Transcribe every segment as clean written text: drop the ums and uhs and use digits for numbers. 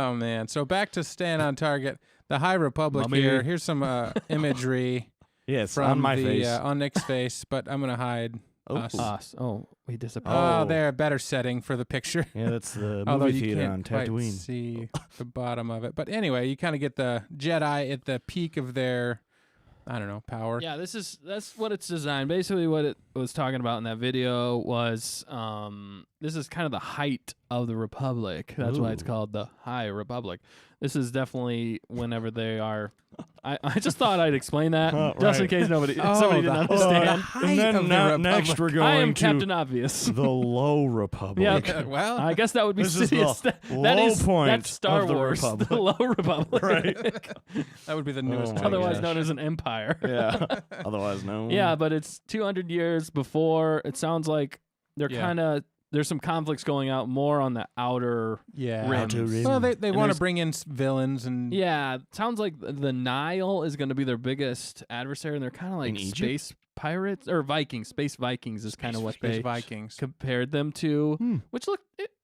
Oh man. So back to staying on target. The High Republic Mummy. here. Here's some imagery Yes, from on my the face. on Nick's face, but I'm gonna hide us. Us. Oh, we disappeared. Oh, Oh. there, better setting for the picture. Yeah, that's the Although movie you theater can't on quite Tatooine. see the bottom of it. But anyway, you kind of get the Jedi at the peak of their, I don't know, power. Yeah, that's what it's designed. Basically, what it was talking about in that video was this is kind of the height of the Republic. That's why it's Ooh. called the High Republic. This is definitely whenever they are. I just thought I'd explain that just in Right. case somebody Oh, didn't the understand. height And then of the next we're Republic. going I am to Captain Obvious. the Low Republic. Yeah. Well, I guess that would be This is Sidious. the That low is point that's Star of the Wars, Republic. the Low Republic, Right. that would be the newest my one. otherwise gosh. known as an empire. Yeah. Otherwise known. Yeah, but it's 200 years before. It sounds like they're Yeah. kind of there's some conflicts going out more on the outer. Yeah. Rims. Outer rim. Well, they And want there's- to bring in villains and Yeah, it sounds like the Nile is going to be their biggest adversary, and they're kind of like In Egypt? space pirates or Vikings. Space Vikings is kind of what Space they Vikings. compared them to. Which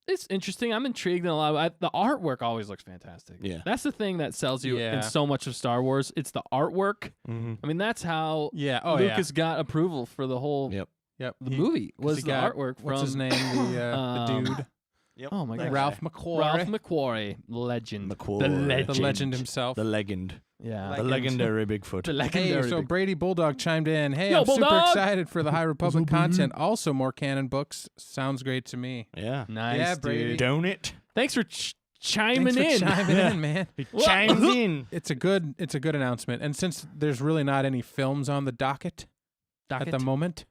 it's interesting. I'm intrigued in a lot. The artwork always looks fantastic. Yeah. That's the thing that sells you Yeah. in so much of Star Wars. It's the artwork. Mm-hmm. I mean, that's how Yeah. Oh Lucas got approval for the whole Yep. Yep. the movie was he the got- artwork from What's his name? The dude. Yep. Oh my gosh. Ralph McQuarrie. Ralph McQuarrie, legend. McQuarrie. The legend. the legend himself. The legend. Yeah. Like- The legendary Bigfoot. The Hey, legendary. so Brady Bulldog chimed in. Hey, Yo, I'm super Bulldog! excited for the High Republic content. Also, more canon books. Sounds great to me. Yeah. nice, Yeah, dude. Brady. Don't it? Thanks for chiming Thanks in. for chiming Yeah. in, man. He chimed in. It's a good announcement. And since there's really not any films on the docket at the moment,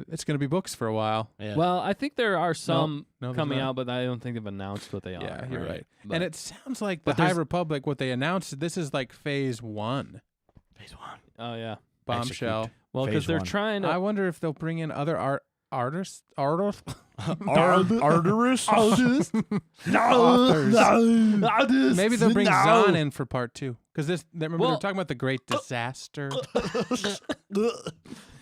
it's going to be books for a while. Yeah. Well, I think there are some No, there's coming not. out, but I don't think they've announced what they are. Yeah, you're right. But And it sounds like the But High there's- Republic, what they announced, this is like phase 1 Phase 1. oh yeah. bombshell. Well, because Phase they're one. trying to. I wonder if they'll bring in other artists. Arteris? Authors. Maybe they'll bring Zahn in for part 2. Because remember they Well- were talking about the Great Disaster.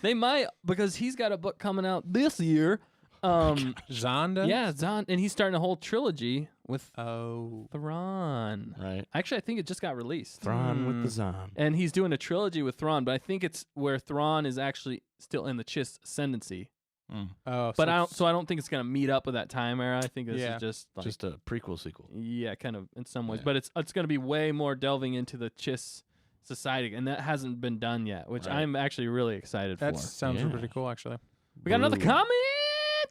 They might because he's got a book coming out this year. Zonda? Yeah, Zahn, and he's starting a whole trilogy with Oh. Thrawn. Right. Actually, I think it just got released. Thrawn with the Zahn. And he's doing a trilogy with Thrawn, but I think it's where Thrawn is actually still in the Chiss ascendancy. Oh, But I don't think it's gonna meet up with that time era. I think this Yeah. is just like, Just a prequel sequel. yeah, kind of in some ways. Yeah. But it's gonna be way more delving into the Chiss society, and that hasn't been done yet, which Right. I'm actually really excited that for. sounds Yeah. pretty cool, actually. We got another Ooh. comment.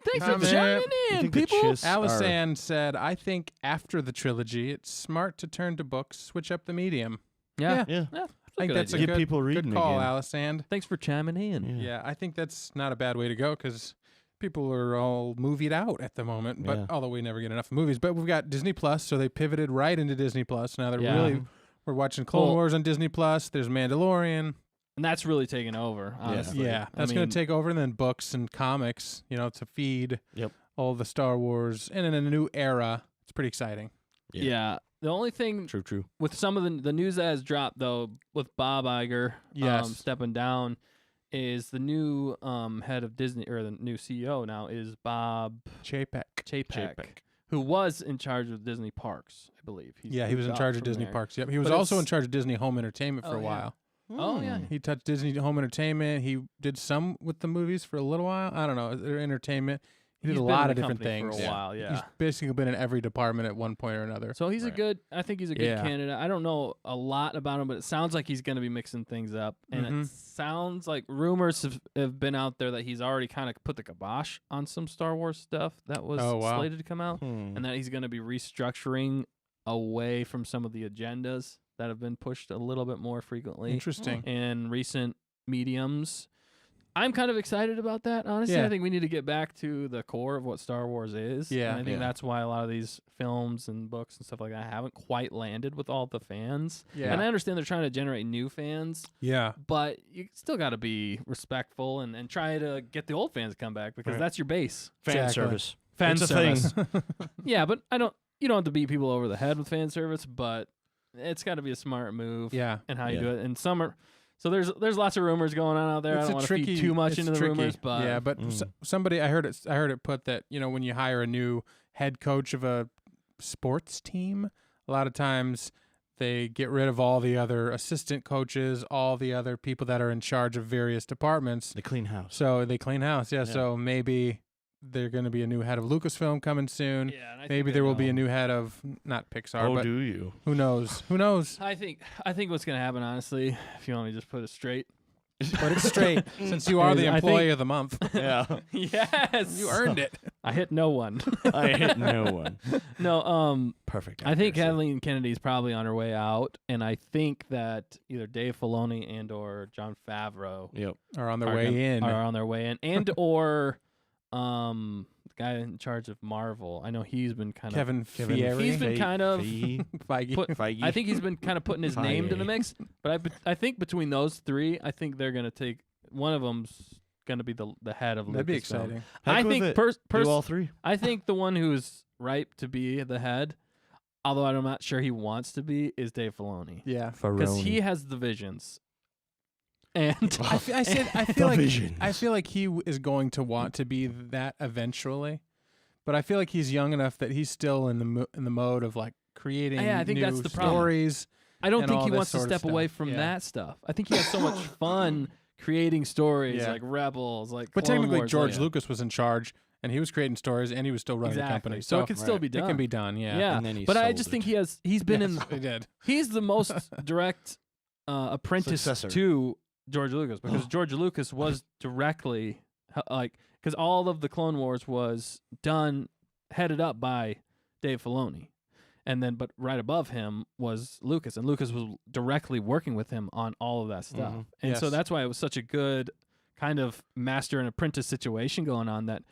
Thanks Comment. for chiming You in, think the people. Chiss are- Alisan said, I think after the trilogy, it's smart to turn to books, switch up the medium. Yeah, Yeah. I think that's a Get good, people reading good call, again. Alisand. Thanks for chiming in. Yeah, I think that's not a bad way to go because people are all movied out at the moment. But Yeah. although we never get enough movies, but we've got Disney Plus, so they pivoted right into Disney Plus. Now they're Yeah. we're watching Clone Well- Wars on Disney Plus. There's Mandalorian. And that's really taken over, honestly. Yeah, I that's going mean, to take over, and then books and comics. To feed Yep. all the Star Wars, and in a new era. It's pretty exciting. Yeah. The only thing True. with some of the news that has dropped though, with Bob Iger Yes. stepping down, is the new head of Disney or the new CEO now is Bob Chapek. Chapek, who was in charge of Disney Parks, I believe. He's Yeah, he was in moved charge up of from Disney there. Parks. Yep, he was But also in it's- charge of Disney Home Entertainment for Oh, a yeah. while. Oh yeah. He touched Disney Home Entertainment. He did some with the movies for a little while. I don't know, their entertainment. He did He's a been lot in of the different company things. for a while. Yeah. He's basically been in every department at one point or another. So he's a Right. good. I think he's a good Yeah. candidate. I don't know a lot about him, but it sounds like he's going to be mixing things up, and Mhm. it sounds like rumors have been out there that he's already kind of put the kibosh on some Star Wars stuff that was Oh, wow. slated to come out, and that he's going to be restructuring away from some of the agendas that have been pushed a little bit more frequently Interesting. in recent mediums. I'm kind of excited about that, honestly. Yeah. I think we need to get back to the core of what Star Wars is. Yeah. And I think Yeah. that's why a lot of these films and books and stuff like that haven't quite landed with all the fans. Yeah. And I understand they're trying to generate new fans, Yeah. but you still got to be respectful and try to get the old fans to come back because Right. that's your base. Fan Exactly. service. Fan It's a service. thing. Yeah, but you don't have to beat people over the head with fan service, but it's got to be a smart move Yeah. and how you Yeah. do it. And some are. So there's lots of rumors going on out there. It's I don't a want to tricky, feed too much it's into the tricky. rumors, but yeah, but somebody I heard it put that when you hire a new head coach of a sports team, a lot of times they get rid of all the other assistant coaches, all the other people that are in charge of various departments. The clean house. So they clean house. Yeah. Yeah. So maybe they're going to be a new head of Lucasfilm coming soon. Yeah, and I Maybe think there I will be a know. new head of not Pixar, Oh, but do you? who knows? Who knows? I think what's gonna happen, honestly, if you want me to just put it straight. But it's straight since you are the I think- employee of the month. Yeah. Yes, You earned it. I hit no one. I hit no one. No, Perfect. I think accuracy. Kathleen Kennedy's probably on her way out, and I think that either Dave Filoni and or Jon Favreau Yep. Are on their are way gonna- in. are on their way in, and or the guy in charge of Marvel. I know he's been kind Kevin Kevin Fieri. He's been kind of Feige. put- Feige. I think he's been kind of putting his name to the Feige. mix, but I think between those three, I think they're gonna take one of them's gonna be the head of That'd be Lucasfilm. exciting. I Heck with think it. Do all three. I think the one who's ripe to be the head, although I'm not sure he wants to be, is Dave Filoni Yeah. because he has the visions. And I The feel like visions. I feel like he is going to want to be that eventually, but I feel like he's young enough that he's still in the mode of like creating Yeah, I think new that's the problem. stories. I don't and think all he this wants to sort of step away stuff. from Yeah. that stuff. I think he has so much fun creating stories Yeah. like Rebels, like But Clone technically, Wars, George like- Lucas was in charge, and he was creating stories, and he was still running the Exactly. company. So it could still be It done. can be done. Yeah. Yeah, And then he but I sold just it. think he's been Yes, he did. he's the most direct apprentice Successor. to George Lucas because George Lucas was directly because all of the Clone Wars was headed up by Dave Filoni, and then but right above him was Lucas, and Lucas was directly working with him on all of that stuff, Mhm. and so Yes. that's why it was such a good kind of master and apprentice situation going on. That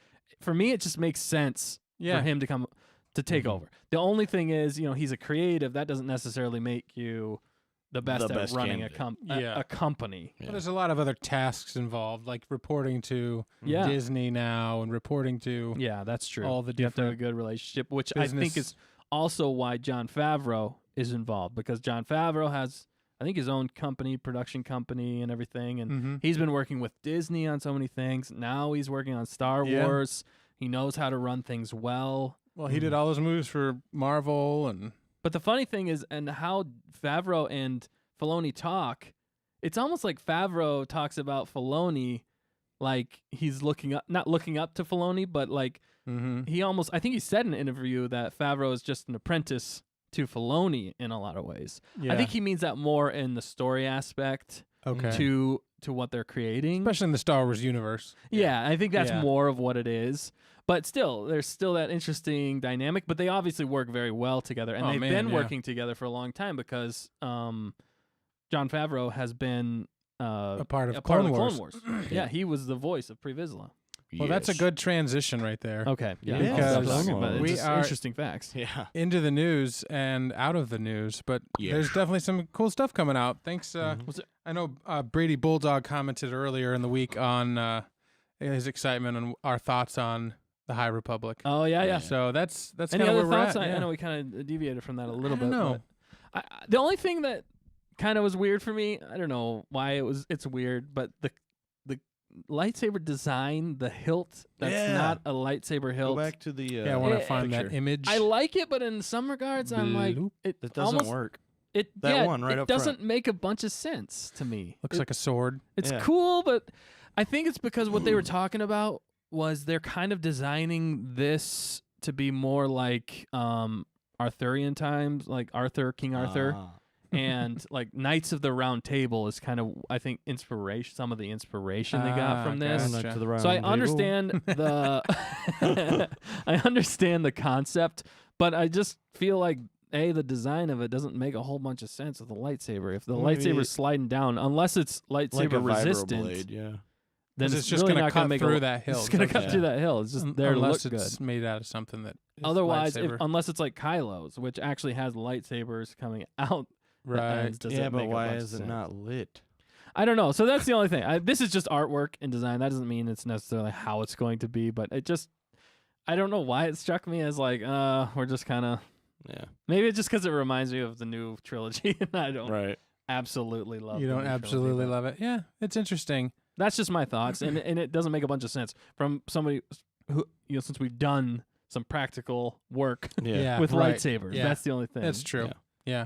for me, it just makes sense Yeah. for him to come to take Mhm. over. The only thing is, he's a creative. That doesn't necessarily make you the best The at best running candidate. Yeah. a company. Yeah. Well, there's a lot of other tasks involved, like reporting to Yeah. Disney now and reporting to Yeah, that's true. all the You have to have a different good relationship, which I think business. is also why Jon Favreau is involved because Jon Favreau has, I think, his own company, production company, and everything, and Mhm. he's been working with Disney on so many things. Now he's working on Star Yeah. Wars. He knows how to run things well. Well, he did all those movies for Marvel, and But the funny thing is, and how Favreau and Filoni talk, it's almost like Favreau talks about Filoni like he's not looking up to Filoni, but like I think he said in an interview that Favreau is just an apprentice to Filoni in a lot of ways. yeah. I think he means that more in the story aspect okay, to what they're creating. especially in the Star Wars universe. Yeah, I think that's Yeah. more of what it is. But still, there's still that interesting dynamic. But they obviously work very well together, and Oh, they've man, been yeah. working together for a long time because Jon Favreau has been A part of a part of the Clone Clone Wars. Yeah, he was the voice of Pre Vizsla. Well, that's a Yes. good transition right there. Okay, yeah, Yeah, I'll stop because talking about it. we It's just are- interesting facts. Yeah. Into the news and out of the news, but Yeah. there's definitely some cool stuff coming out. Thanks. Mhm. Was it- I know Brady Bulldog commented earlier in the week on his excitement and our thoughts on the High Republic. Oh yeah, yeah. So that's Any kind of other where we're thoughts? at. I yeah. know we kind of deviated from that a little I don't bit. know. but the only thing that kind of was weird for me, I don't know why it's weird, but the lightsaber design, the hilt, that's Yeah. not a lightsaber Go hilt. back to the Yeah, I want to eh, find that picture. image. I like it, but in some regards, I'm like, Bloop. it That doesn't almost, work. It That yeah, one right it up doesn't front. make a bunch of sense to me. Looks like a sword. It's Yeah. cool, but I think it's because what they were talking about was they're kind of designing this to be more like Arthurian times, like King Arthur, Ah. and like Knights of the Round Table is kind of, I think, some of the inspiration they got Ah, from this. gotcha. Next to the So I round table. understand the I understand the concept, but I just feel like the design of it doesn't make a whole bunch of sense with the lightsaber. If the Maybe lightsaber's sliding down, unless it's lightsaber like a resistant, vibroblade, yeah. then 'Cause it's it's just really gonna not going to cut make through that hill. It's going to doesn't cut it? through that hill. It's just there to look Unless it's good. made out of something that. Is Otherwise, lightsaber. unless it's like Kylo's, which actually has lightsabers coming out. the Right. ends, does Yeah, it but make a why bunch is of it sense? not lit? I don't know. So that's the only thing. This is just artwork and design. That doesn't mean it's necessarily how it's going to be, but I don't know why it struck me as like, we're just kind of, Yeah. maybe it's just because it reminds me of the new trilogy, and I don't Right. absolutely love. You the don't new trilogy, absolutely but love it. Yeah, it's interesting. That's just my thoughts, and it doesn't make a bunch of sense from somebody who, since we've done some practical work Yeah. with right. lightsabers. Yeah. That's the only thing. That's true. Yeah. Yeah.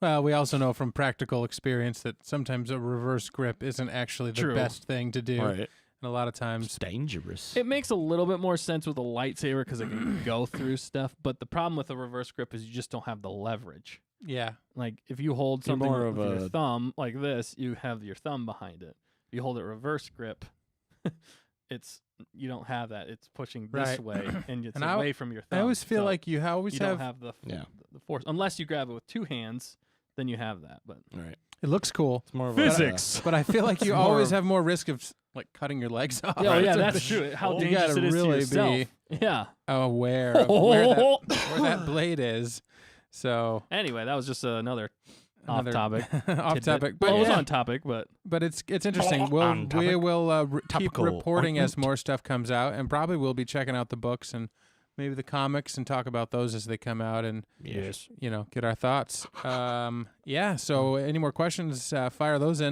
Well, we also know from practical experience that sometimes a reverse grip isn't actually the True. best thing to do. Right. And a lot of It's times, dangerous. It makes a little bit more sense with a lightsaber because it can go through stuff. But the problem with a reverse grip is you just don't have the leverage. yeah. Like if you hold You're something more with of your a- thumb like this, you have your thumb behind it. If you hold it reverse grip, you don't have that. It's pushing this Right. way and it's And I- away from your thumb. I always feel So like you always you have, don't have the Yeah. the force unless you grab it with two hands. Then you have that. But Right. it looks cool, It's more of but I feel like you It's more always of- have more risk of like cutting your legs off. yeah, It's yeah, a that's bit- true. How You dangerous gotta it is really to yourself. be- Yeah. aware of where that blade is. So Anyway, that was just another off topic. off tidbit. topic, but Well, it was yeah. on topic, but But it's interesting. On We topic. will keep Topical reporting as ointment. more stuff comes out, and probably we'll be checking out the books and maybe the comics and talk about those as they come out, and Yes. get our thoughts. Yeah. So any more questions? Fire those in.